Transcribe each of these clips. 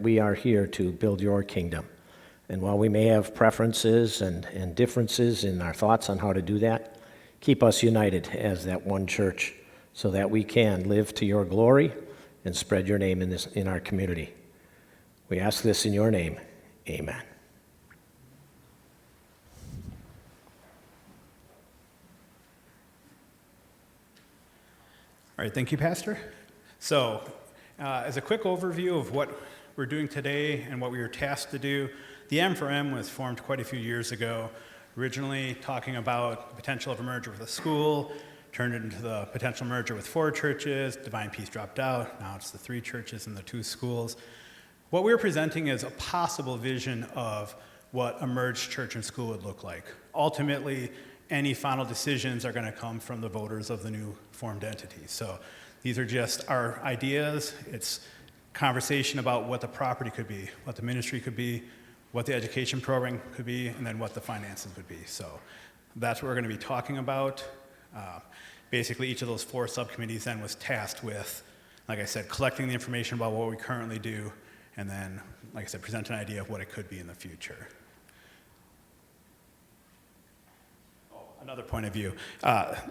We are here to build your kingdom. And while we may have preferences and differences in our thoughts on how to do that, keep us united as that one church so that we can live to your glory and spread your name in our community. We ask this in your name. Amen. All right, thank you, Pastor. So, as a quick overview of what we're doing today and what we were tasked to do, the M4M was formed quite a few years ago, originally talking about the potential of a merger with a school, turned it into the potential merger with 4 churches, Divine Peace dropped out, now it's the 3 churches and the 2 schools. What we're presenting is a possible vision of what a merged church and school would look like. Ultimately, any final decisions are going to come from the voters of the new formed entity. So these are just our ideas. It's conversation about what the property could be, what the ministry could be, what the education program could be, and then what the finances would be. So that's what we're going to be talking about. Basically, each of those 4 subcommittees then was tasked with, like I said, collecting the information about what we currently do, and then, like I said, present an idea of what it could be in the future. Another point of view.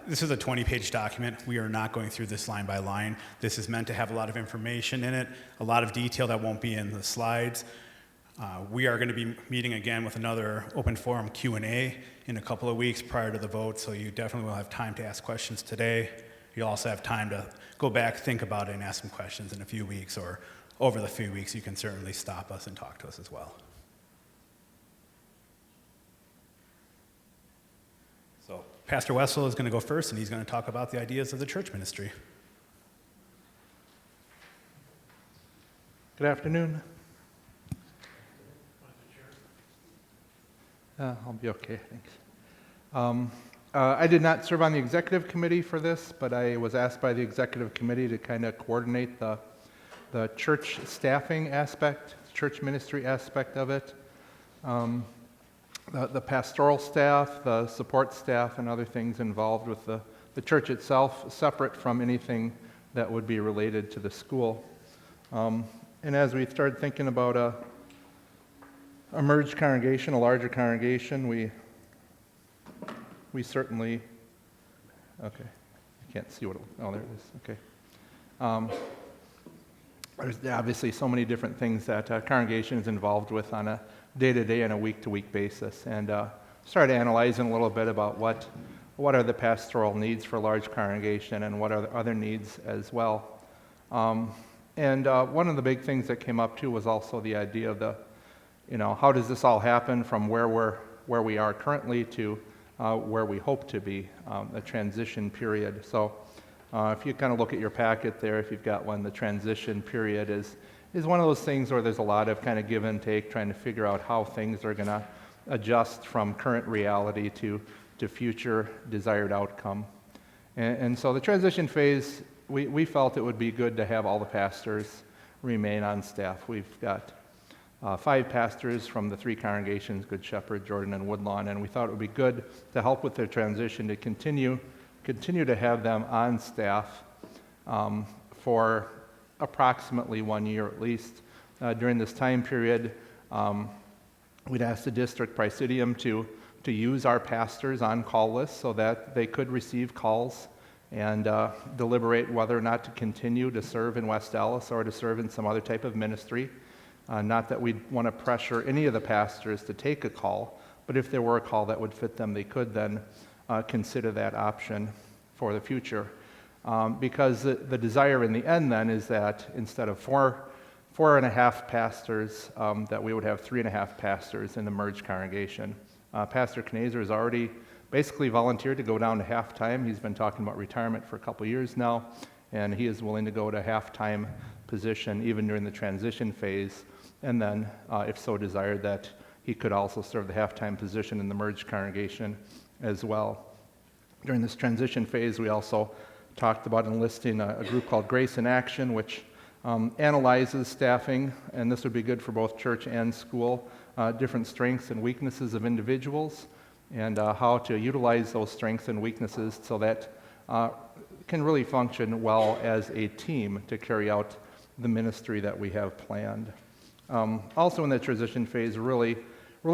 This is a 20-page document. We are not going through this line by line. This is meant to have a lot of information in it, a lot of detail that won't be in the slides. We are going to be meeting again with another open forum Q&A in a couple of weeks prior to the vote, so you definitely will have time to ask questions today. You'll also have time to go back, think about it, and ask some questions in a few weeks, or over the few weeks you can certainly stop us and talk to us as well. So Pastor Wessel is going to go first, and he's going to talk about the ideas of the church ministry. Good afternoon. I'll be okay, thanks. I did not serve on the executive committee for this, but I was asked by the executive committee to kind of coordinate the church staffing aspect, church ministry aspect of it. The pastoral staff, the support staff, and other things involved with the church itself, separate from anything that would be related to the school. And as we started thinking about a merged congregation, a larger congregation, we certainly, okay, I can't see what, oh, there it is, okay. There's obviously so many different things that a congregation is involved with on a day-to-day and a week-to-week basis, and started analyzing a little bit about what are the pastoral needs for a large congregation and what are the other needs as well. And one of the big things that came up too was also the idea of how does this all happen from where we are currently to where we hope to be, a transition period. So if you kind of look at your packet there, if you've got one, the transition period is one of those things where there's a lot of kind of give and take, trying to figure out how things are going to adjust from current reality to future desired outcome. And so the transition phase, we felt it would be good to have all the pastors remain on staff. We've got 5 pastors from the 3 congregations, Good Shepherd, Jordan, and Woodlawn, and we thought it would be good to help with their transition to continue to have them on staff for approximately 1 year at least. During this time period, we'd asked the district presidium to use our pastors on call lists so that they could receive calls and deliberate whether or not to continue to serve in West Dallas or to serve in some other type of ministry. Not that we'd want to pressure any of the pastors to take a call, but if there were a call that would fit them, they could then consider that option for the future. Because the desire in the end then is that instead of 4.5 pastors, that we would have 3.5 pastors in the merged congregation. Pastor Knazer has already basically volunteered to go down to half-time. He's been talking about retirement for a couple years now, and he is willing to go to half-time position even during the transition phase, and then, if so desired, that he could also serve the half-time position in the merged congregation as well. During this transition phase, we also talked about enlisting a group called Grace in Action, which analyzes staffing, and this would be good for both church and school, different strengths and weaknesses of individuals, and how to utilize those strengths and weaknesses so that can really function well as a team to carry out the ministry that we have planned. Also in that transition phase, really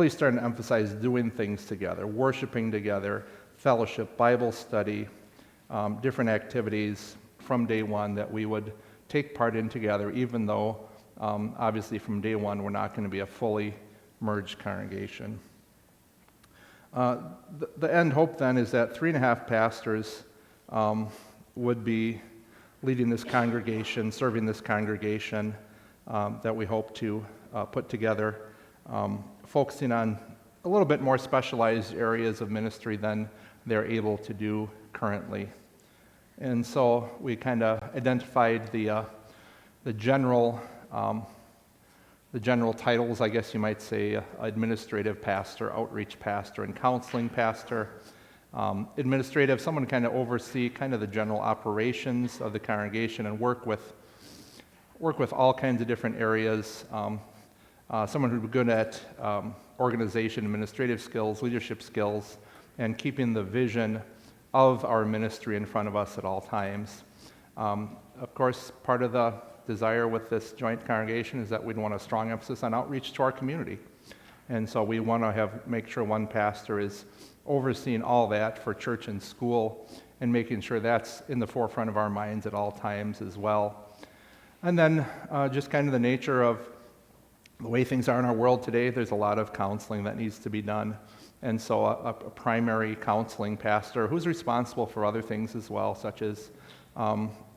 starting to emphasize doing things together, worshiping together, fellowship, Bible study, different activities from day one that we would take part in together, even though obviously from day one we're not going to be a fully merged congregation. The end hope then is that 3.5 pastors would be leading this congregation, serving this congregation that we hope to put together, focusing on a little bit more specialized areas of ministry than they're able to do currently. And so we kind of identified the general titles, I guess you might say, administrative pastor, outreach pastor, and counseling pastor. Administrative, someone kind of oversee kind of the general operations of the congregation and work with all kinds of different areas. Someone who'd be good at organization, administrative skills, leadership skills, and keeping the vision of our ministry in front of us at all times. Of course, part of the desire with this joint congregation is that we'd want a strong emphasis on outreach to our community. And so we want to make sure one pastor is overseeing all that for church and school and making sure that's in the forefront of our minds at all times as well. And then just kind of the nature of the way things are in our world today, there's a lot of counseling that needs to be done. And so a primary counseling pastor who's responsible for other things as well, such as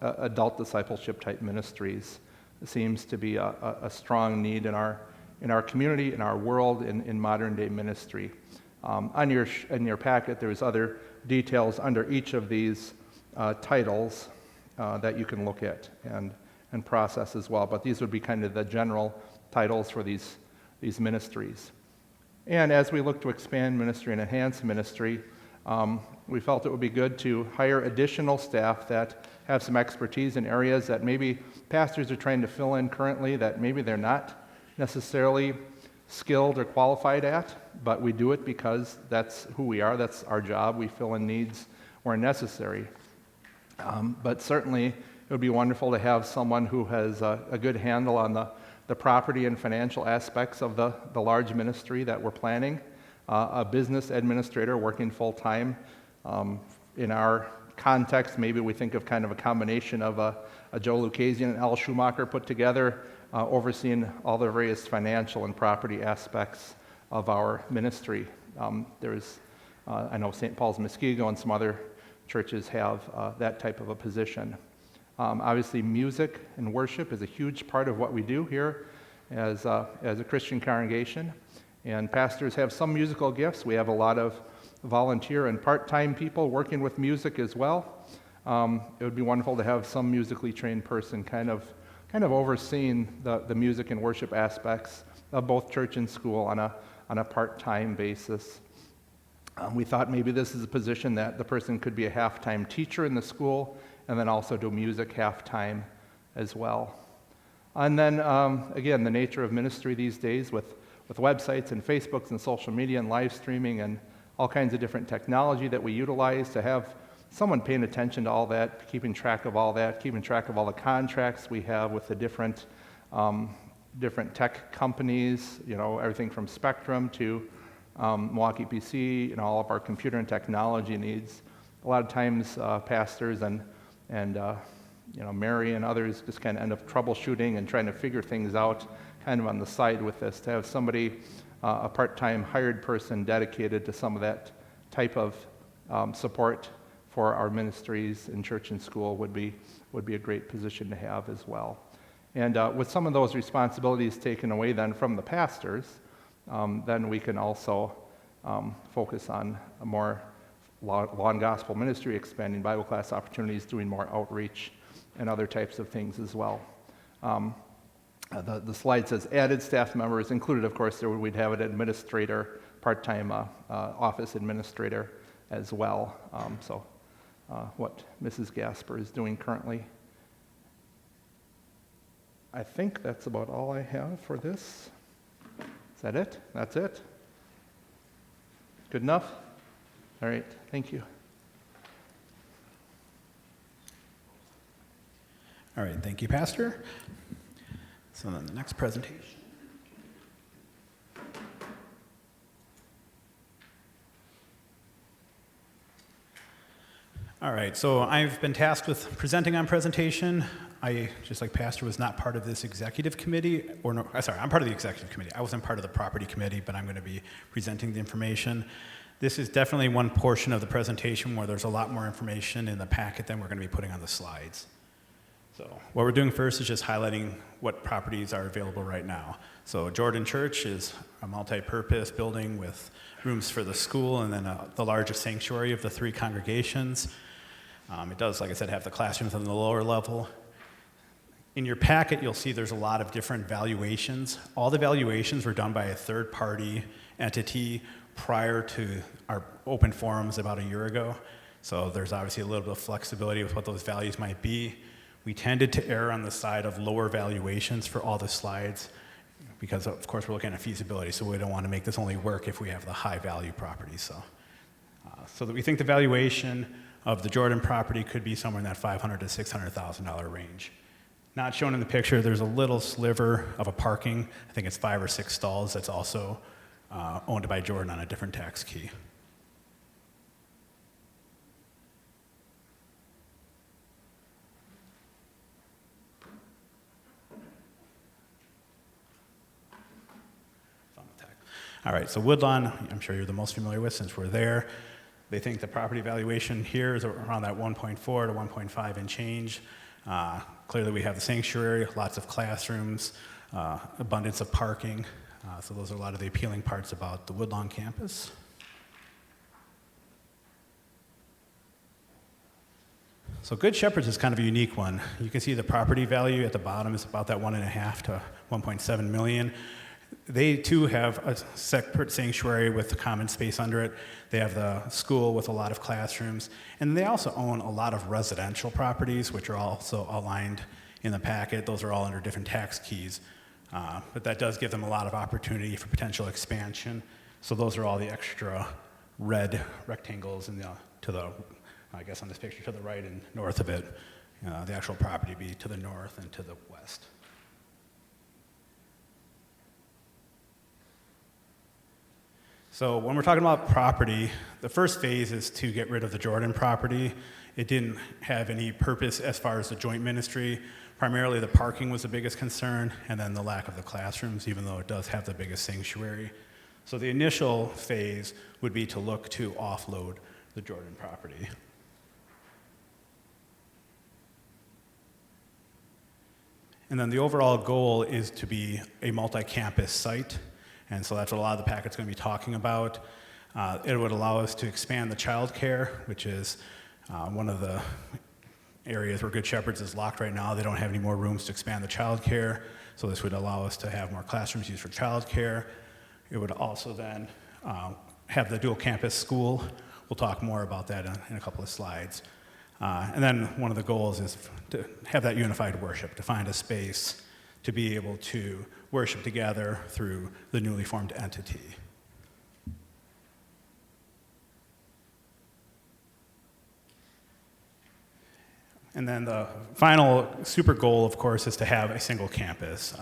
adult discipleship type ministries, seems to be a strong need in our community, in our world, in modern day ministry. In your packet, there's other details under each of these titles that you can look at and process as well. But these would be kind of the general titles for these ministries. And as we look to expand ministry and enhance ministry, we felt it would be good to hire additional staff that have some expertise in areas that maybe pastors are trying to fill in currently that maybe they're not necessarily skilled or qualified at, but we do it because that's who we are, that's our job. We fill in needs where necessary. But certainly it would be wonderful to have someone who has a good handle on the property and financial aspects of the large ministry that we're planning, a business administrator working full-time. In our context, maybe we think of kind of a combination of a Joe Lucasian and Al Schumacher put together, overseeing all the various financial and property aspects of our ministry. I know St. Paul's Muskego and some other churches have that type of a position. Obviously, music and worship is a huge part of what we do here as a Christian congregation, and pastors have some musical gifts. We have a lot of volunteer and part-time people working with music as well. It would be wonderful to have some musically trained person kind of overseeing the music and worship aspects of both church and school on a part-time basis. We thought maybe this is a position that the person could be a half-time teacher in the school and then also do music half-time as well. And then, again, the nature of ministry these days with websites and Facebooks and social media and live streaming and all kinds of different technology that we utilize, to have someone paying attention to all that, keeping track of all that, keeping track of all the contracts we have with the different tech companies, everything from Spectrum to Milwaukee PC, all of our computer and technology needs. A lot of times pastors and Mary and others just kind of end up troubleshooting and trying to figure things out kind of on the side with this. To have somebody, a part-time hired person dedicated to some of that type of support for our ministries in church and school would be a great position to have as well. And with some of those responsibilities taken away then from the pastors, then we can also focus on a more law and gospel ministry, expanding Bible class opportunities, doing more outreach, and other types of things as well. The slide says added staff members. Included, of course, we'd have an administrator, part-time office administrator as well. What Mrs. Gasper is doing currently. I think that's about all I have for this. Is that it? That's it? Good enough? All right, thank you. All right, thank you, Pastor. So then the next presentation. All right, so I've been tasked with presenting on presentation. I, just like Pastor, was not part of this executive committee, or no, sorry, I'm part of the executive committee. I wasn't part of the property committee, but I'm going to be presenting the information. This is definitely one portion of the presentation where there's a lot more information in the packet than we're going to be putting on the slides. So what we're doing first is just highlighting what properties are available right now. So Jordan Church is a multi-purpose building with rooms for the school and then the largest sanctuary of the 3 congregations. It does, like I said, have the classrooms on the lower level. In your packet, you'll see there's a lot of different valuations. All the valuations were done by a third-party entity prior to our open forums about a year ago. So there's obviously a little bit of flexibility with what those values might be. We tended to err on the side of lower valuations for all the slides because, of course, we're looking at feasibility, so we don't want to make this only work if we have the high-value properties. So that we think the valuation of the Jordan property could be somewhere in that $500,000 to $600,000 range. Not shown in the picture, there's a little sliver of a parking. I think it's 5 or 6 stalls that's also owned by Jordan on a different tax key. All right, so Woodlawn, I'm sure you're the most familiar with since we're there. They think the property valuation here is around that 1.4 to 1.5 and change. Clearly we have the sanctuary, lots of classrooms, abundance of parking. So those are a lot of the appealing parts about the Woodlawn campus. So Good Shepherds is kind of a unique one. You can see the property value at the bottom is about that 1.5 to 1.7 million. They too have a separate sanctuary with common space under it. They have the school with a lot of classrooms. And they also own a lot of residential properties, which are also outlined in the packet. Those are all under different tax keys. But that does give them a lot of opportunity for potential expansion. So those are all the extra red rectangles in I guess on this picture, to the right and north of it. The actual property be to the north and to the west. So when we're talking about property, the first phase is to get rid of the Jordan property. It didn't have any purpose as far as the joint ministry. Primarily the parking was the biggest concern, and then the lack of the classrooms, even though it does have the biggest sanctuary. So the initial phase would be to look to offload the Jordan property. And then the overall goal is to be a multi-campus site. And so that's what a lot of the packet's going to be talking about. It would allow us to expand the child care, which is one of the areas where Good Shepherds is locked right now. They don't have any more rooms to expand the child care. So this would allow us to have more classrooms used for child care. It would also then have the dual campus school. We'll talk more about that in a couple of slides. And then one of the goals is to have that unified worship, to find a space to be able to worship together through the newly formed entity. And then the final super goal, of course, is to have a single campus.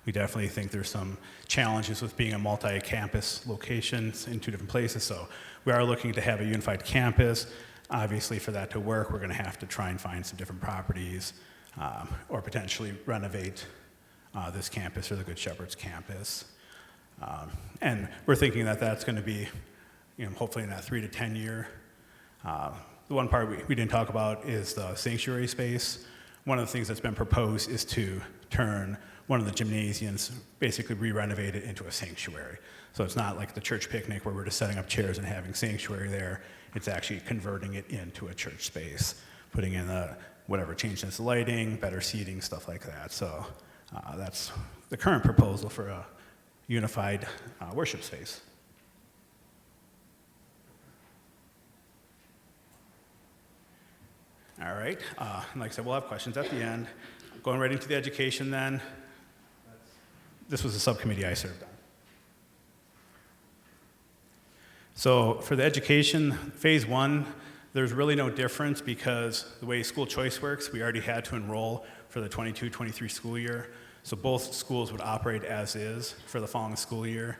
We definitely think there's some challenges with being a multi-campus location in 2 different places, so we are looking to have a unified campus. Obviously, for that to work, we're going to have to try and find some different properties or potentially renovate this campus or the Good Shepherds campus. And we're thinking that that's going to be, hopefully in that 3 to 10 year. The one part we didn't talk about is the sanctuary space. One of the things that's been proposed is to turn one of the gymnasiums, basically re-renovate it into a sanctuary. So it's not like the church picnic where we're just setting up chairs and having sanctuary there. It's actually converting it into a church space, putting in changing its lighting, better seating, stuff like that. So that's the current proposal for a unified worship space. All right, and like I said, we'll have questions at the end. Going right into the education then. This was a subcommittee I served on. So for the education, phase 1, there's really no difference because the way school choice works, we already had to enroll for the 22-23 school year. So both schools would operate as is for the following school year.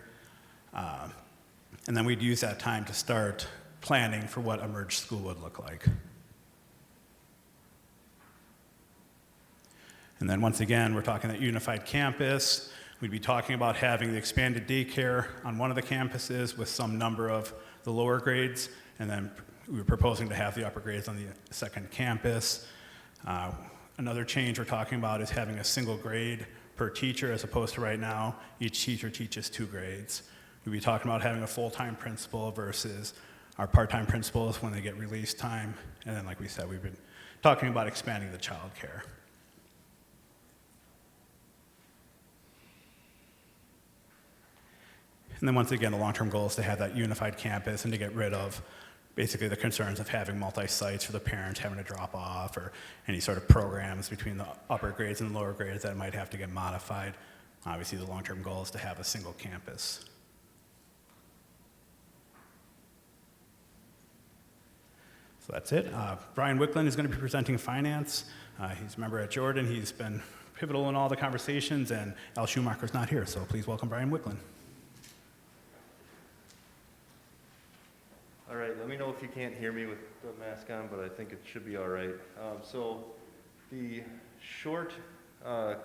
And then we'd use that time to start planning for what a merged school would look like. And then once again, we're talking that unified campus. We'd be talking about having the expanded daycare on one of the campuses with some number of the lower grades, and then we were proposing to have the upper grades on the second campus. Another change we're talking about is having a single grade per teacher as opposed to right now, each teacher teaches 2 grades. We'd be talking about having a full-time principal versus our part-time principals when they get release time. And then, like we said, we've been talking about expanding the child care. And then once again, the long-term goal is to have that unified campus and to get rid of basically the concerns of having multi-sites for the parents having to drop off or any sort of programs between the upper grades and the lower grades that might have to get modified. Obviously, the long-term goal is to have a single campus. So that's it. Brian Wickland is going to be presenting finance. He's a member at Jordan. He's been pivotal in all the conversations, and Al Schumacher's not here, so please welcome Brian Wickland. All right, let me know if you can't hear me with the mask on, but I think it should be all right. So the short,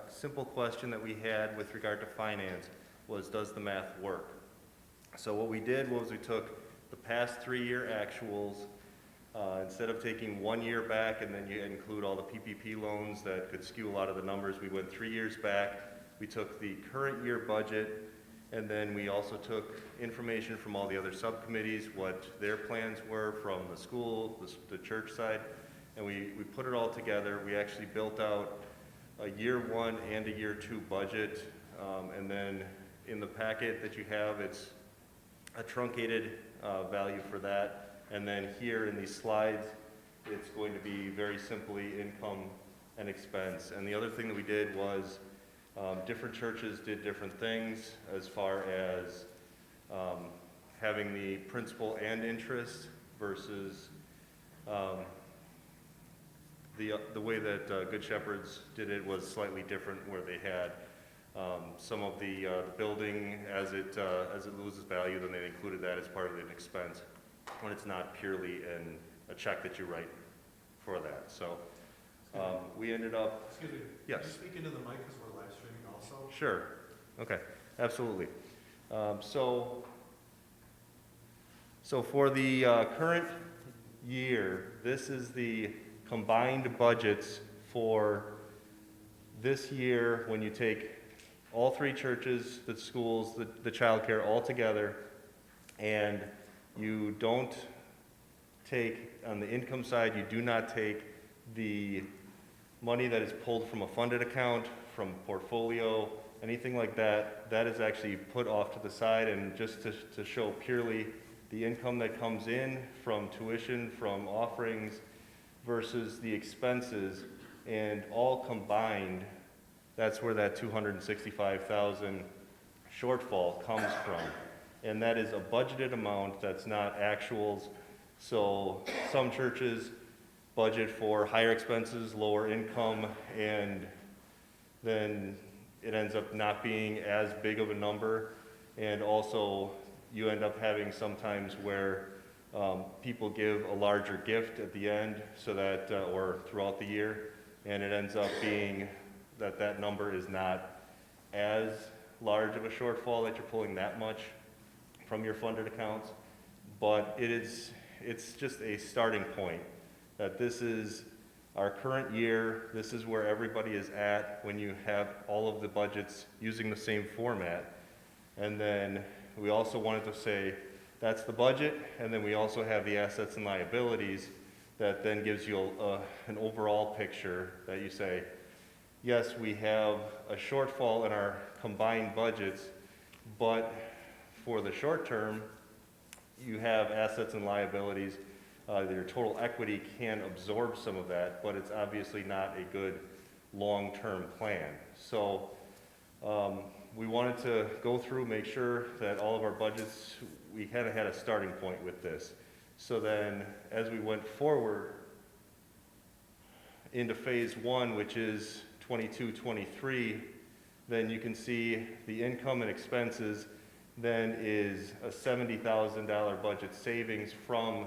simple question that we had with regard to finance was, does the math work? So what we did was we took the past 3-year actuals, instead of taking 1 year back and then you include all the PPP loans that could skew a lot of the numbers, we went 3 years back. We took the current year budget, and then we also took information from all the other subcommittees, what their plans were from the school, the church side, and we put it all together. We actually built out a year 1 and a year 2 budget, and then in the packet that you have, it's a truncated value for that. And then here in these slides, it's going to be very simply income and expense. And the other thing that we did was different churches did different things as far as having the principal and interest versus the way that Good Shepherds did it was slightly different, where they had some of the building as it loses value, then they included that as part of an expense when it's not purely in a check that you write for that. So we ended up. Excuse me. Yes. Can you speak into the mic because we're live streaming also? Sure. Okay. Absolutely. So for the current year, this is the combined budgets for this year when you take all 3 churches, the schools, the child care all together, and you don't take, on the income side, you do not take the money that is pulled from a funded account, from portfolio, anything like that. That is actually put off to the side, and just to show purely the income that comes in from tuition, from offerings, versus the expenses, and all combined, that's where that $265,000 shortfall comes from. And that is a budgeted amount, that's not actuals. So some churches budget for higher expenses, lower income, and then it ends up not being as big of a number. And also you end up having sometimes where people give a larger gift at the end, so that, or throughout the year, and it ends up being that that number is not as large of a shortfall that you're pulling that much from your funded accounts. But it's just a starting point, that this is our current year, this is where everybody is at when you have all of the budgets using the same format. And then we also wanted to say, that's the budget, and then we also have the assets and liabilities that then gives you an overall picture that you say, yes, we have a shortfall in our combined budgets, but for the short term, you have assets and liabilities. Your total equity can absorb some of that, but it's obviously not a good long-term plan. So we wanted to go through, make sure that all of our budgets, we kind of had a starting point with this. So then as we went forward into phase 1, which is 22-23, then you can see the income and expenses then is a $70,000 budget savings from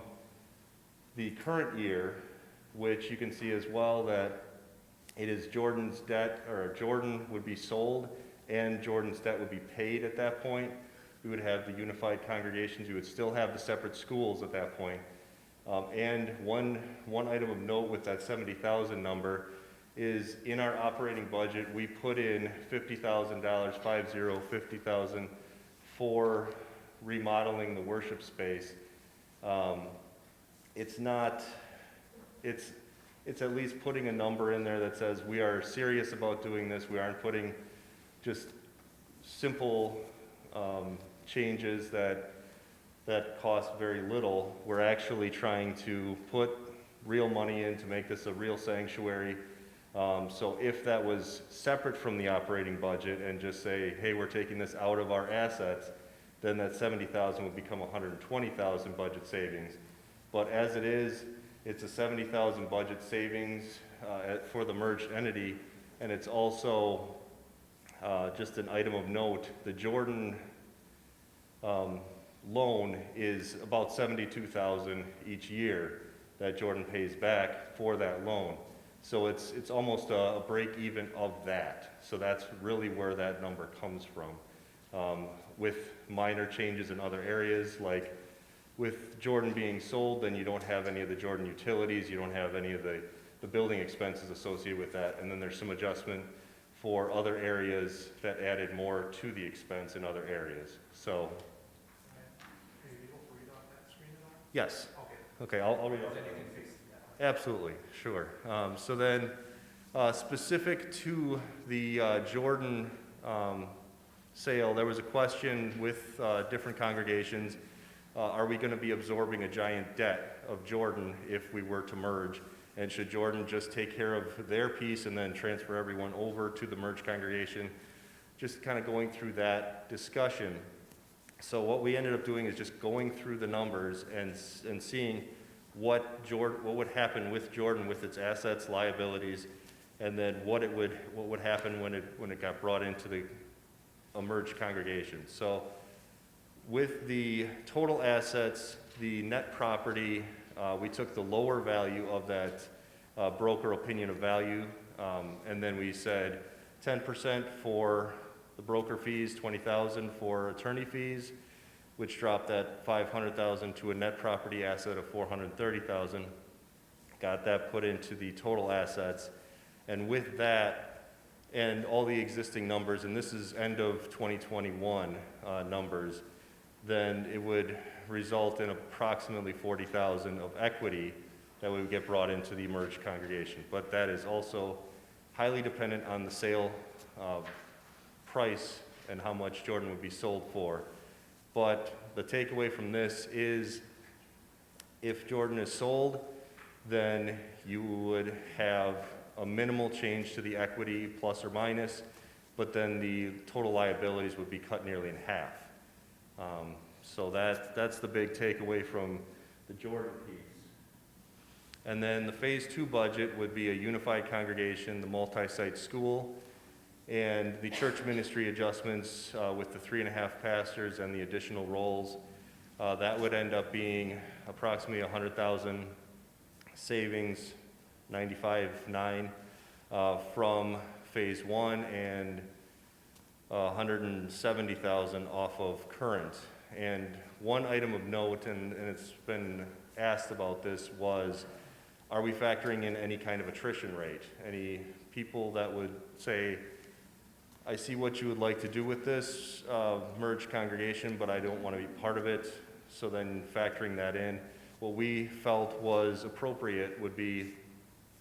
the current year, which you can see as well that It is Jordan's debt, or Jordan would be sold, and Jordan's debt would be paid at that point. We would have the unified congregations. We would still have the separate schools at that point. And one item of note with that 70,000 number is in our operating budget, we put in $50,000, $50,000 for remodeling the worship space. It's at least putting a number in there that says we are serious about doing this. We aren't putting just simple changes that cost very little. We're actually trying to put real money in to make this a real sanctuary. So if that was separate from the operating budget and just say, hey, we're taking this out of our assets, then that 70,000 would become 120,000 budget savings. But as it is, it's a 70,000 budget savings for the merged entity, and it's also just an item of note. The Jordan loan is about 72,000 each year that Jordan pays back for that loan. So it's almost a break even of that. So that's really where that number comes from. With minor changes in other areas, like with Jordan being sold, then you don't have any of the Jordan utilities, you don't have any of the building expenses associated with that, and then there's some adjustment for other areas that added more to the expense in other areas. So, Are you able to read off that screen at all? yes. Okay. Okay, I'll read it. Then you can fix that. Absolutely, sure. So then, specific to the Jordan sale, there was a question with different congregations. Are we going to be absorbing a giant debt of Jordan if we were to merge? And should Jordan just take care of their piece and then transfer everyone over to the merged congregation? Just kind of going through that discussion. So what we ended up doing is just going through the numbers and seeing what would happen with Jordan with its assets, liabilities, and then what would happen when it got brought into a merged congregation. So with the total assets, the net property, we took the lower value of that broker opinion of value, and then we said 10% for the broker fees, 20,000 for attorney fees, which dropped that 500,000 to a net property asset of 430,000. Got that put into the total assets, and with that and all the existing numbers, and this is end of 2021 numbers, then it would result in approximately 40,000 of equity that would get brought into the merged congregation. But that is also highly dependent on the sale price and how much Jordan would be sold for. But the takeaway from this is if Jordan is sold, then you would have a minimal change to the equity, plus or minus, but then the total liabilities would be cut nearly in half. So that's the big takeaway from the Jordan piece. And then the phase 2 budget would be a unified congregation, the multi-site school, and the church ministry adjustments with the 3.5 pastors and the additional roles. That would end up being approximately 100,000 savings, 95.9 from phase 1 and 170,000 off of current. And one item of note, and it's been asked about this, was are we factoring in any kind of attrition rate? Any people that would say, I see what you would like to do with this merged congregation, but I don't want to be part of it. So then factoring that in, what we felt was appropriate would be,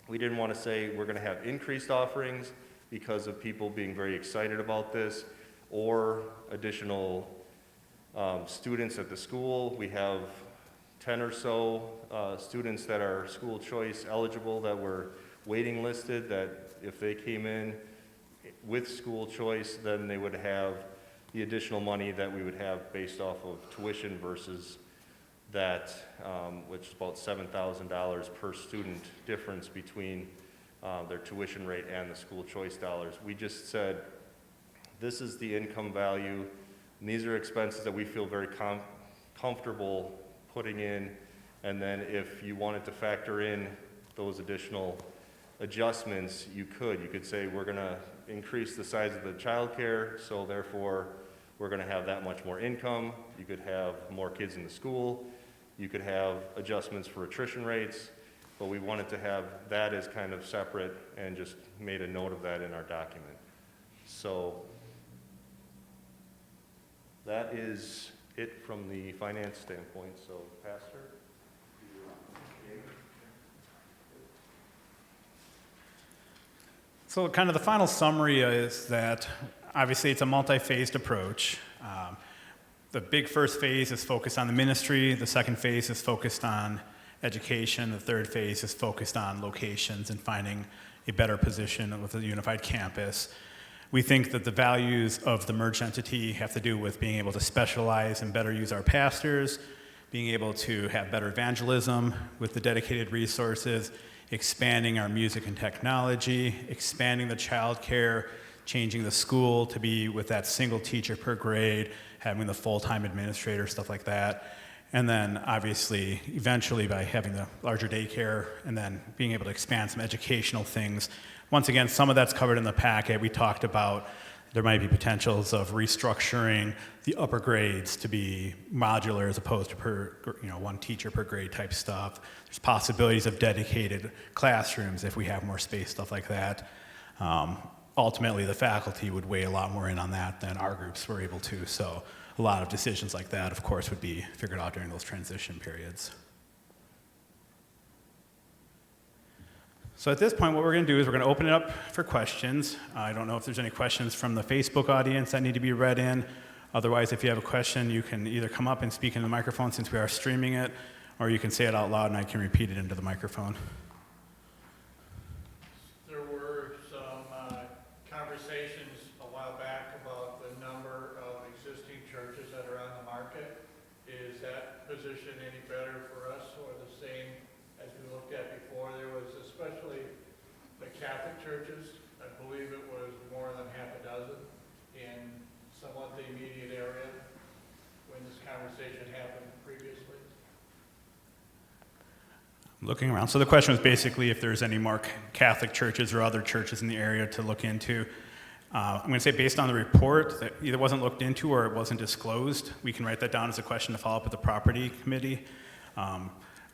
we didn't want to say we're going to have increased offerings because of people being very excited about this, or additional students at the school. We have 10 or so students that are school choice eligible that were waiting listed, that if they came in with school choice, then they would have the additional money that we would have based off of tuition versus that, which is about $7,000 per student difference between their tuition rate and the school choice dollars. We just said, this is the income value, and these are expenses that we feel very comfortable putting in, and then if you wanted to factor in those additional adjustments, you could say, we're gonna increase the size of the childcare, so therefore, we're gonna have that much more income. You could have more kids in the school. You could have adjustments for attrition rates, but we wanted to have that as kind of separate and just made a note of that in our document. So that is it from the finance standpoint. So, Pastor? So kind of the final summary is that obviously it's a multi-phased approach. The big first phase is focused on the ministry. The second phase is focused on education. The third phase is focused on locations and finding a better position with a unified campus. We think that the values of the merged entity have to do with being able to specialize and better use our pastors, being able to have better evangelism with the dedicated resources, expanding our music and technology, expanding the childcare, changing the school to be with that single teacher per grade, having the full-time administrator, stuff like that. And then obviously, eventually by having the larger daycare and then being able to expand some educational things. Once again, some of that's covered in the packet. We talked about there might be potentials of restructuring the upper grades to be modular as opposed to one teacher per grade type stuff. There's possibilities of dedicated classrooms if we have more space, stuff like that. Ultimately, the faculty would weigh a lot more in on that than our groups were able to. So a lot of decisions like that, of course, would be figured out during those transition periods. So at this point, what we're going to do is we're going to open it up for questions. I don't know if there's any questions from the Facebook audience that need to be read in. Otherwise, if you have a question, you can either come up and speak into the microphone since we are streaming it, or you can say it out loud and I can repeat it into the microphone. There were some conversations a while back about the number of existing churches that are on the market. Is that position any better for us or the same as we looked at before? There was especially the Catholic churches. I believe it was more than half a dozen in somewhat the immediate area when this conversation happened previously. Looking around. So the question was basically if there's any more Catholic churches or other churches in the area to look into. I'm going to say based on the report that either wasn't looked into or it wasn't disclosed, we can write that down as a question to follow up with the property committee.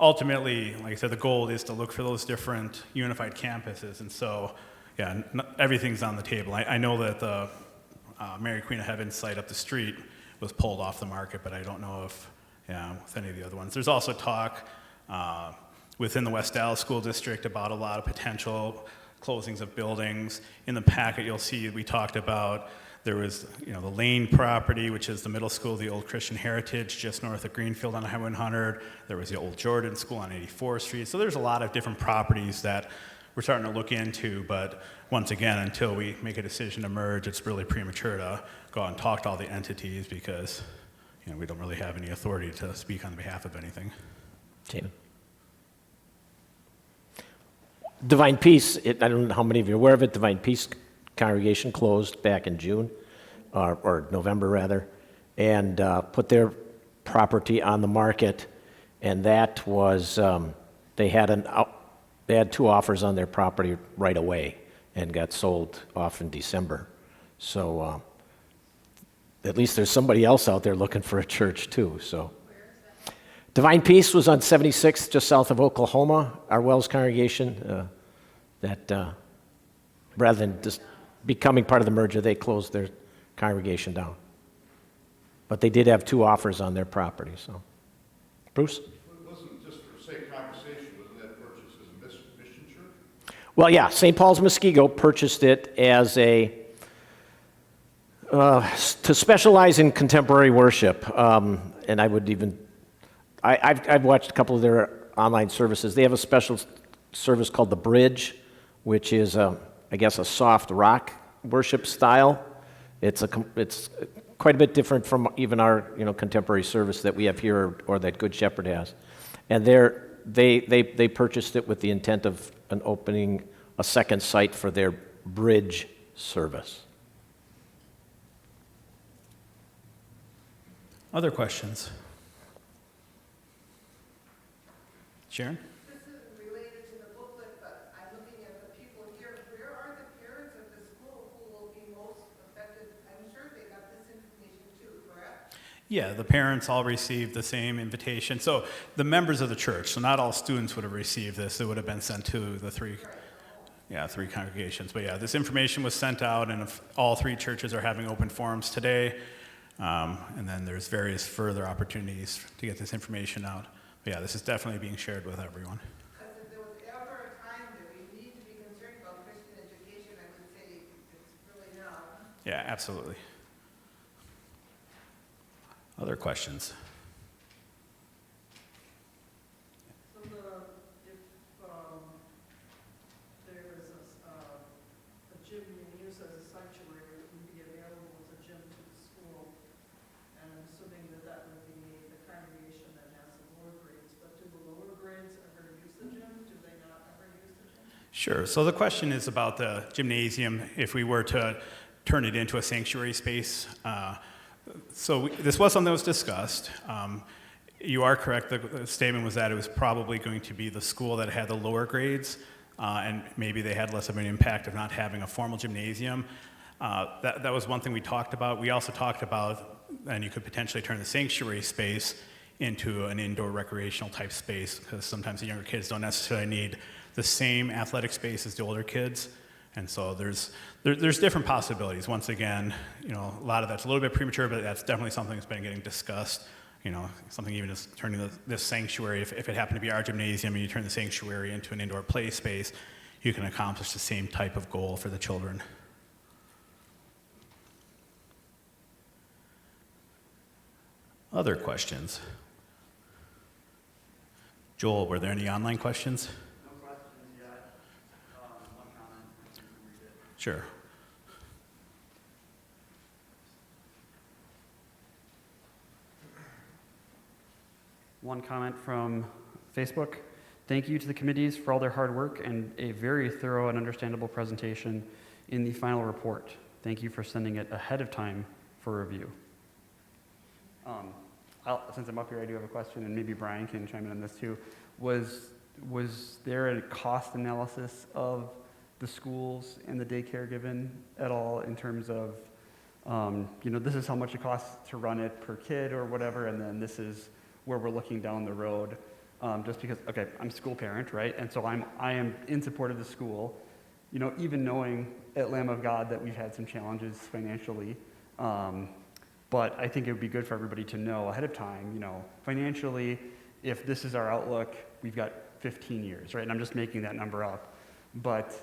Ultimately, like I said, the goal is to look for those different unified campuses. And so, yeah, everything's on the table. I know that the Mary Queen of Heaven site up the street was pulled off the market, but I don't know if, with any of the other ones. There's also talk within the West Dallas School District about a lot of potential closings of buildings. In the packet, you'll see we talked about there was, the Lane property, which is the middle school, the old Christian Heritage, just north of Greenfield on Highway 100. There was the old Jordan School on 84th Street. So there's a lot of different properties that we're starting to look into. But once again, until we make a decision to merge, it's really premature to go out and talk to all the entities because, we don't really have any authority to speak on behalf of anything. Damon. Divine Peace, I don't know how many of you are aware of it, Divine Peace congregation closed back in June, or November rather, and put their property on the market, and that was, they had 2 offers on their property right away and got sold off in December. So at least there's somebody else out there looking for a church too, so. Divine Peace was on 76th, just south of Oklahoma, our Wells congregation, that rather than just becoming part of the merger, they closed their congregation down. But they did have 2 offers on their property, so. Bruce? It wasn't just for sake conversation, wasn't that purchased as a mission church? Well, yeah, St. Paul's Muskego purchased it as to specialize in contemporary worship, and I would even, I've watched a couple of their online services. They have a special service called The Bridge, which is, I guess, a soft rock worship style. It's quite a bit different from even our, contemporary service that we have here or that Good Shepherd has. And they purchased it with the intent of opening a second site for their Bridge service. Other questions? Sharon? This isn't related to the booklet, but I'm looking at the Yeah, the parents all received the same invitation. So the members of the church, so not all students would have received this. It would have been sent to the three congregations. But yeah, this information was sent out, and if all three churches are having open forums today. And then there's various further opportunities to get this information out. But yeah, this is definitely being shared with everyone. Because if there was ever a time that we need to be concerned about Christian education, I would say it's really now. Yeah, absolutely. Other questions? So if there is a gym being used as a sanctuary, it would be available as a gym to the school. And I'm assuming that would be the congregation that has the lower grades. But do the lower grades ever use the gym? Do they not ever use the gym? Sure. So the question is about the gymnasium, if we were to turn it into a sanctuary space. This was something that was discussed. You are correct. The statement was that it was probably going to be the school that had the lower grades, and maybe they had less of an impact of not having a formal gymnasium. That was one thing we talked about. We also talked about, and you could potentially turn the sanctuary space into an indoor recreational type space, because sometimes the younger kids don't necessarily need the same athletic space as the older kids. And so there's different possibilities. Once again, a lot of that's a little bit premature, but that's definitely something that's been getting discussed. Something even just turning this sanctuary, if it happened to be our gymnasium and you turn the sanctuary into an indoor play space, you can accomplish the same type of goal for the children. Other questions? Joel, were there any online questions? Sure. One comment from Facebook. Thank you to the committees for all their hard work and a very thorough and understandable presentation in the final report. Thank you for sending it ahead of time for review. Since I'm up here, I do have a question, and maybe Brian can chime in on this too. Was there a cost analysis of the schools and the daycare given at all in terms of, this is how much it costs to run it per kid or whatever, and then this is where we're looking down the road? Just because, okay, I'm a school parent, right? And so I am in support of the school, even knowing at Lamb of God that we've had some challenges financially. But I think it would be good for everybody to know ahead of time, financially, if this is our outlook, we've got 15 years, right? And I'm just making that number up. But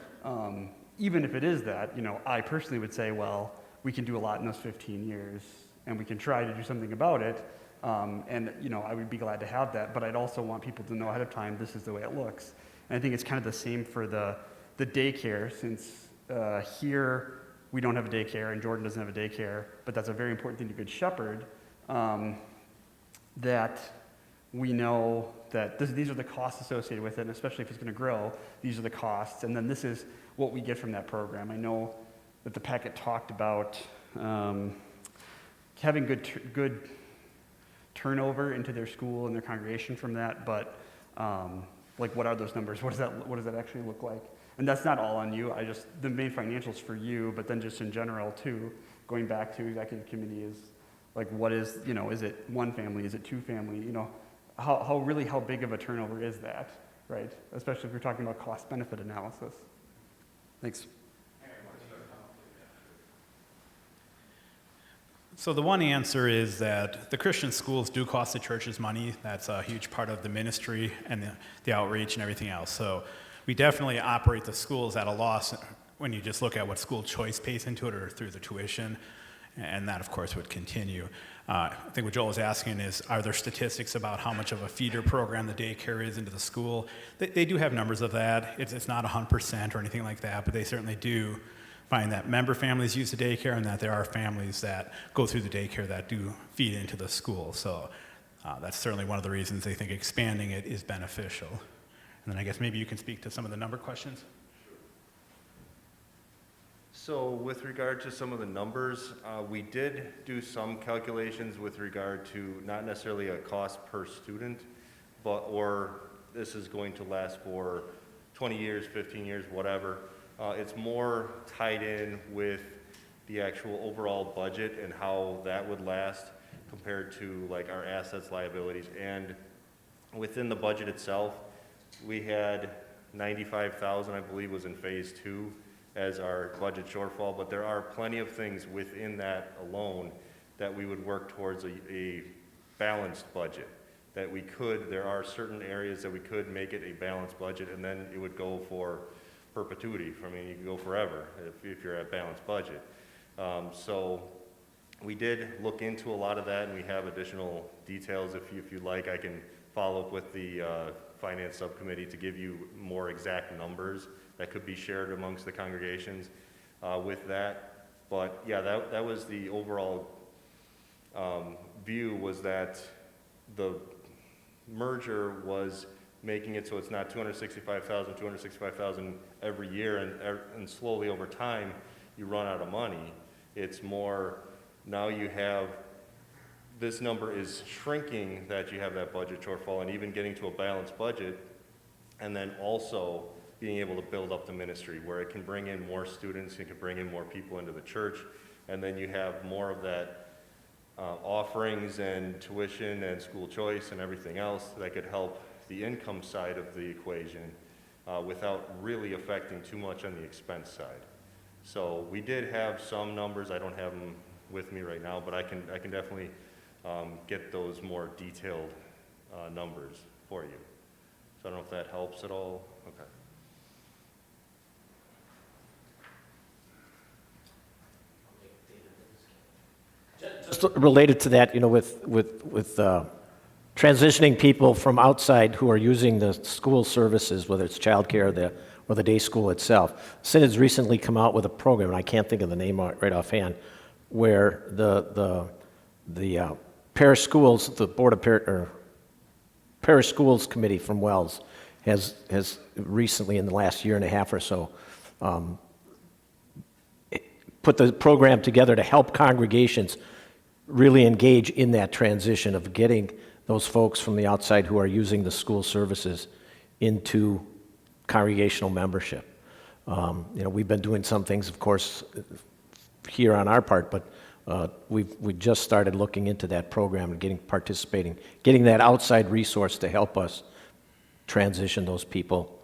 even if it is that, I personally would say, well, we can do a lot in those 15 years, and we can try to do something about it. And I would be glad to have that, but I'd also want people to know ahead of time this is the way it looks. And I think it's kind of the same for the daycare, since here we don't have a daycare and Jordan doesn't have a daycare, but that's a very important thing to Good Shepherd, that we know that these are the costs associated with it, and especially if it's going to grow, these are the costs, and then this is what we get from that program. I know that the packet talked about having good turnover into their school and their congregation from that, but what are those numbers? What does that actually look like? And that's not all on you. The main financials for you, but then just in general too, going back to executive committee is what is, is it one family? Is it two family? How big of a turnover is that, right? Especially if you're talking about cost benefit analysis. Thanks. So the one answer is that the Christian schools do cost the churches money. That's a huge part of the ministry and the outreach and everything else. So we definitely operate the schools at a loss when you just look at what school choice pays into it or through the tuition, and that, of course, would continue. I think what Joel was asking is, are there statistics about how much of a feeder program the daycare is into the school? They do have numbers of that. It's not 100% or anything like that, but they certainly do find that member families use the daycare and that there are families that go through the daycare that do feed into the school. So that's certainly one of the reasons they think expanding it is beneficial. And then I guess maybe you can speak to some of the number questions. So with regard to some of the numbers, we did do some calculations with regard to not necessarily a cost per student, or this is going to last for 20 years, 15 years, whatever. It's more tied in with the actual overall budget and how that would last. compared to like our assets, liabilities, and within the budget itself, we had 95,000, I believe, was in phase 2 as our budget shortfall, but there are plenty of things within that alone that we would work towards a balanced budget. That we could, there are certain areas that we could make it a balanced budget, and then it would go for perpetuity. I mean, you can go forever if you're at balanced budget. So we did look into a lot of that, and we have additional details. If you'd like, I can follow up with the Finance Subcommittee to give you more exact numbers that could be shared amongst the congregations with that. But yeah, that was the overall view, was that the merger was making it so it's not 265,000 every year, and slowly over time you run out of money. It's more, now you have, this number is shrinking, that you have that budget shortfall, and even getting to a balanced budget, and then also being able to build up the ministry where it can bring in more students, it can bring in more people into the church, and then you have more of that offerings and tuition and school choice and everything else that could help the income side of the equation without really affecting too much on the expense side. So we did have some numbers. I don't have them with me right now, but I can definitely get those more detailed numbers for you. So I don't know if that helps at all. Okay. Just related to that, with transitioning people from outside who are using the school services, whether it's childcare or the day school itself. Synod's recently come out with a program, and I can't think of the name right offhand, where the parish schools, the Board of Parish Schools Committee from Wells has recently, in the last year and a half or so, put the program together to help congregations really engage in that transition of getting those folks from the outside who are using the school services into congregational membership. We've been doing some things, of course, here on our part, but we just started looking into that program and getting that outside resource to help us transition those people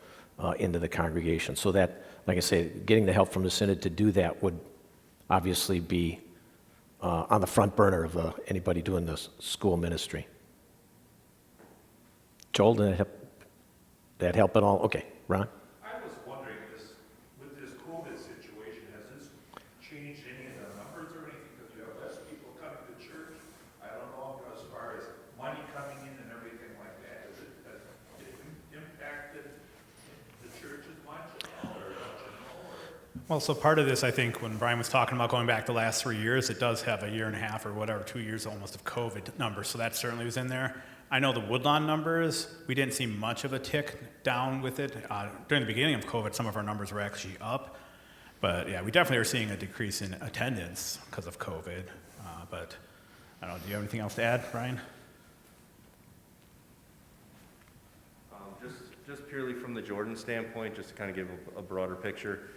into the congregation. So that, like I say, getting the help from the Synod to do that would obviously be on the front burner of anybody doing this school ministry. Joel, did that help at all? Okay, Ron? I was wondering, with this COVID situation, has this changed any of the numbers or anything? Because you have less people coming to church. I don't know, as far as money coming in and everything like that. Has it impacted the church as much at all, or don't you know? Well, so part of this, I think, when Brian was talking about going back the last 3 years, it does have a year and a half or whatever, 2 years almost of COVID numbers, so that certainly was in there. I know the Woodlawn numbers, we didn't see much of a tick down with it. During the beginning of COVID, some of our numbers were actually up. But yeah, we definitely are seeing a decrease in attendance because of COVID. But I don't know, do you have anything else to add, Brian? Just purely from the Jordan standpoint, just to kind of give a broader picture.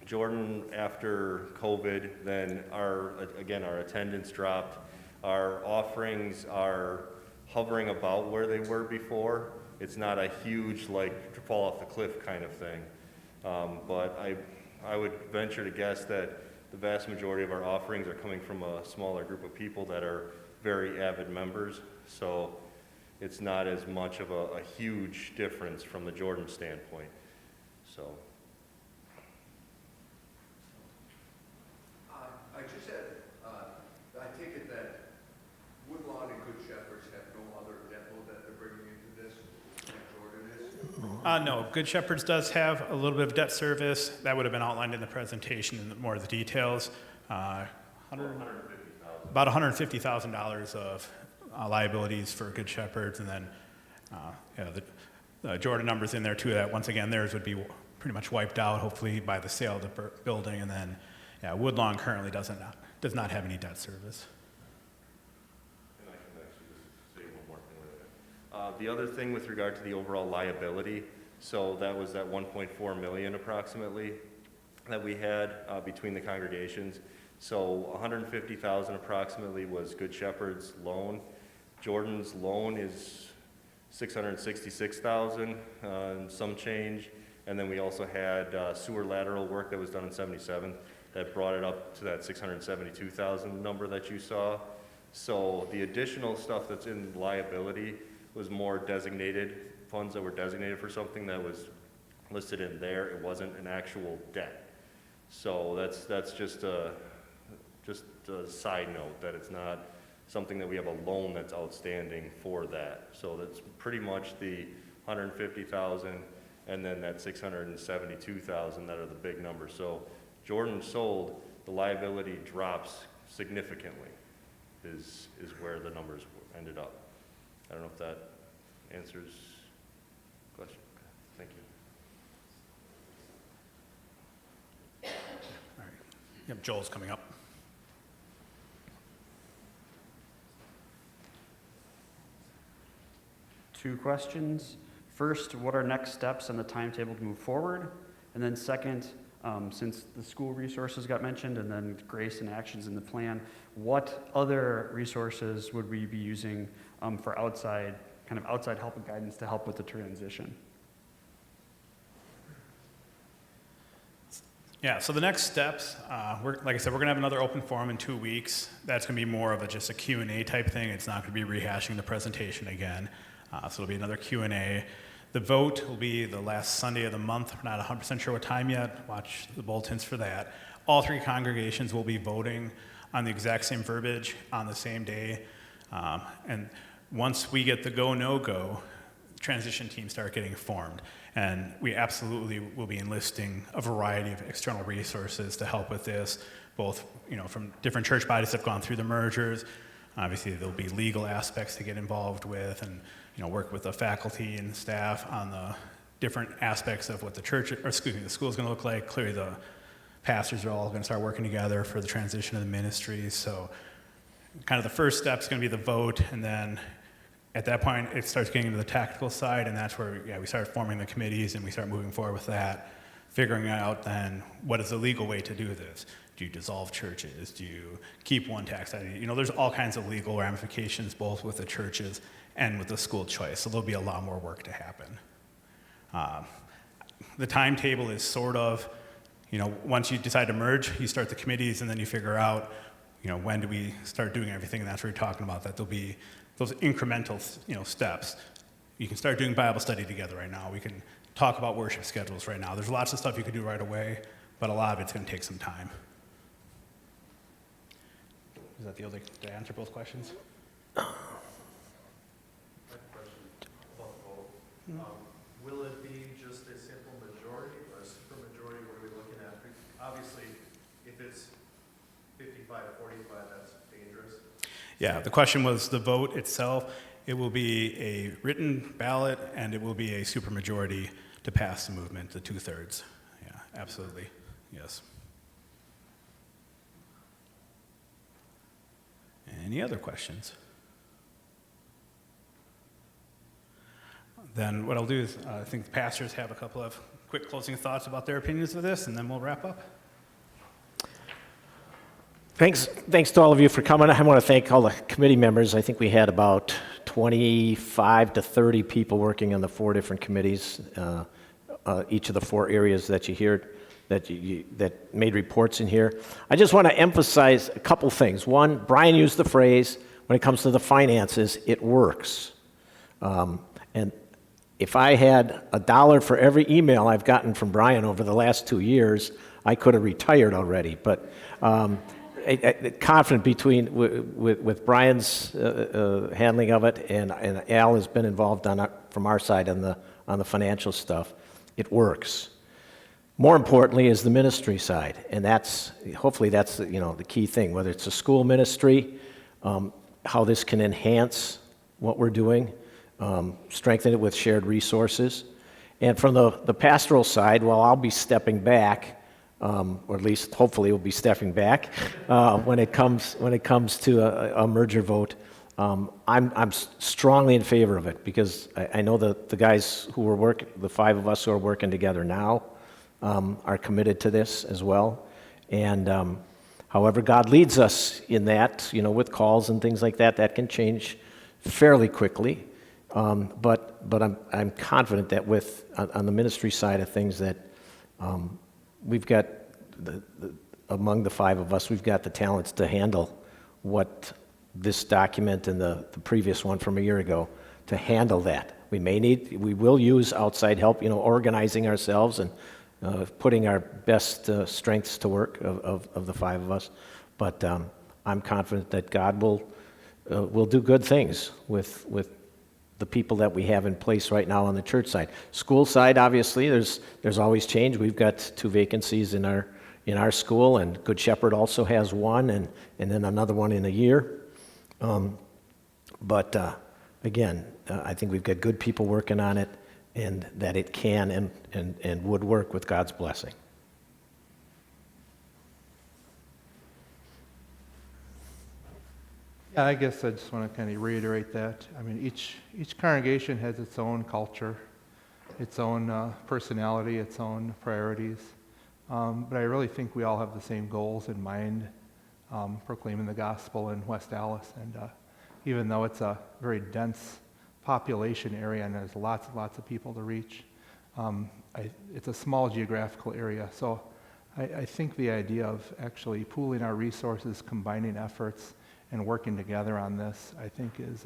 Jordan, after COVID, then our attendance dropped. Our offerings are hovering about where they were before. It's not a huge, fall off the cliff kind of thing. But I would venture to guess that the vast majority of our offerings are coming from a smaller group of people that are very avid members. So it's not as much of a huge difference from the Jordan standpoint. So. I just had, I take it that Woodlawn and Good Shepherds have no other depot that they're bringing into this, like Jordan is? No, Good Shepherds does have a little bit of debt service. That would have been outlined in the presentation in more of the details. About $150,000 of liabilities for Good Shepherds, and then the Jordan numbers in there too. That once again, theirs would be pretty much wiped out, hopefully by the sale of the building, and then Woodlawn currently does not have any debt service. And I can actually just say one more thing with it. The other thing with regard to the overall liability, so that was that 1.4 million approximately that we had between the congregations. So 150,000 approximately was Good Shepherd's loan. Jordan's loan is 666,000 and some change. And then we also had sewer lateral work that was done in 77 that brought it up to that 672,000 number that you saw. So the additional stuff that's in liability was more designated funds that were designated for something that was listed in there. It wasn't an actual debt. So that's just a side note, that it's not something that we have a loan that's outstanding for that. So that's pretty much the 150,000 and then that 672,000 that are the big numbers. So Jordan sold, the liability drops significantly is where the numbers ended up. I don't know if that answers the question. Thank you. All right. Yep, Joel's coming up. Two questions. First, what are next steps on the timetable to move forward? And then second, since the school resources got mentioned and then grace and actions in the plan, what other resources would we be using for outside help and guidance to help with the transition? Yeah, so the next steps, like I said, we're going to have another open forum in 2 weeks. That's going to be more of just a Q&A type thing. It's not going to be rehashing the presentation again. So it'll be another Q&A. The vote will be the last Sunday of the month. We're not 100% sure what time yet. Watch the bulletins for that. All three congregations will be voting on the exact same verbiage on the same day. And once we get the go, no-go, transition teams start getting formed. And we absolutely will be enlisting a variety of external resources to help with this, both from different church bodies that have gone through the mergers. Obviously, there'll be legal aspects to get involved with, and work with the faculty and staff on the different aspects of what the school is going to look like. Clearly, the pastors are all going to start working together for the transition of the ministries. So, kind of the first step is going to be the vote, and then at that point, it starts getting into the tactical side, and that's where we start forming the committees and we start moving forward with that, figuring out then what is the legal way to do this. Do you dissolve churches? Do you keep one tax ID? There's all kinds of legal ramifications both with the churches and with the school choice, so there'll be a lot more work to happen. The timetable is sort of, once you decide to merge, you start the committees and then you figure out, when do we start doing everything, and that's what you're talking about, that there'll be those incremental, steps. You can start doing Bible study together right now. We can talk about worship schedules right now. There's lots of stuff you can do right away, but a lot of it's going to take some time. Is that did I answer both questions? Will it be just a simple majority or a supermajority? What are we looking at? Obviously, if it's 55-45, that's dangerous. Yeah, the question was the vote itself. It will be a written ballot, and it will be a supermajority to pass the movement, the 2/3. Yeah, absolutely. Yes. Any other questions? Then what I'll do is I think the pastors have a couple of quick closing thoughts about their opinions of this, and then we'll wrap up. Thanks to all of you for coming. I want to thank all the committee members. I think we had about 25 to 30 people working on the 4 different committees, each of the 4 areas that you heard, that made reports in here. I just want to emphasize a couple things. One, Brian used the phrase, when it comes to the finances, it works. And if I had $1 for every email I've gotten from Brian over the last 2 years, I could have retired already. But confident with Brian's handling of it, and Al has been involved from our side on the financial stuff. It works. More importantly is the ministry side, and hopefully that's the key thing. Whether it's a school ministry, how this can enhance what we're doing, strengthen it with shared resources, and from the pastoral side, well, I'll be stepping back. Or at least hopefully we'll be stepping back when it comes to a merger vote. I'm strongly in favor of it because I know the guys who are working, the 5 of us who are working together now, are committed to this as well. And However God leads us in that, with calls and things like that, that can change fairly quickly. But I'm confident that on the ministry side of things that we've got, among the five of us, we've got the talents to handle what this document and the previous one from a year ago, to handle that. We will use outside help, organizing ourselves and putting our best strengths to work of the five of us. But I'm confident that God will do good things with the people that we have in place right now on the church side. School side, obviously, there's always change. We've got 2 vacancies in our school, and Good Shepherd also has one, and then another one in a year. But again, I think we've got good people working on it, and that it can and would work with God's blessing. Yeah, I guess I just want to kind of reiterate that. I mean, each congregation has its own culture, its own personality, its own priorities. But I really think we all have the same goals in mind, proclaiming the gospel in West Allis. And even though it's a very dense population area and there's lots and lots of people to reach, it's a small geographical area. So I think the idea of actually pooling our resources, combining efforts, and working together on this, I think is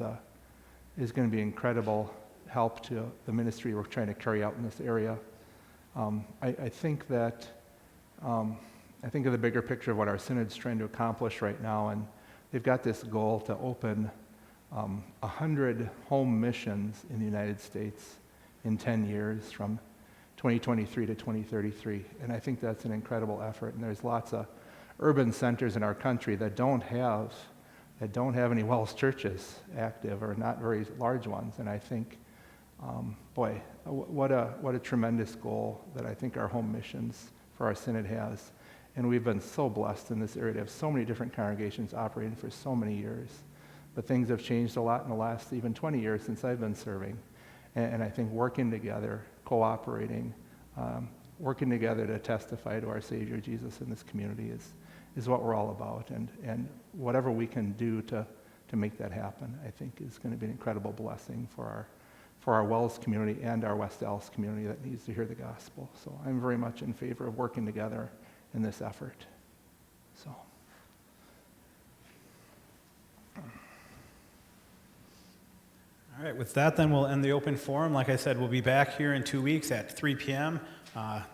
going to be incredible help to the ministry we're trying to carry out in this area. I think that I think of the bigger picture of what our synod's trying to accomplish right now, and they've got this goal to open 100 home missions in the United States in 10 years, from 2023 to 2033, and I think that's an incredible effort. And there's lots of urban centers in our country that don't have any WELS churches active, or not very large ones. And I think, what a tremendous goal that I think our home missions for our synod has. And we've been so blessed in this area to have so many different congregations operating for so many years. But things have changed a lot in the last even 20 years since I've been serving. And I think working together, cooperating, working together to testify to our Savior Jesus in this community is what we're all about. And whatever we can do to make that happen, I think is going to be an incredible blessing for our WELS community and our West Allis community that needs to hear the gospel. So I'm very much in favor of working together in this effort. So. All right, with that, then we'll end the open forum. Like I said, we'll be back here in 2 weeks at 3 p.m.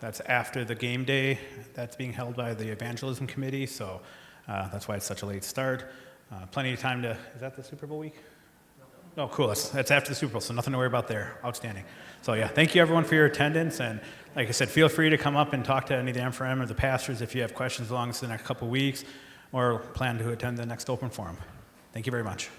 That's after the game day that's being held by the Evangelism Committee, so that's why it's such a late start. Plenty of time to, is that the Super Bowl week? No, cool, that's after the Super Bowl, so nothing to worry about there. Outstanding. So yeah, thank you everyone for your attendance, and like I said, feel free to come up and talk to any of the M4M or the pastors if you have questions along the next couple weeks, or plan to attend the next open forum. Thank you very much.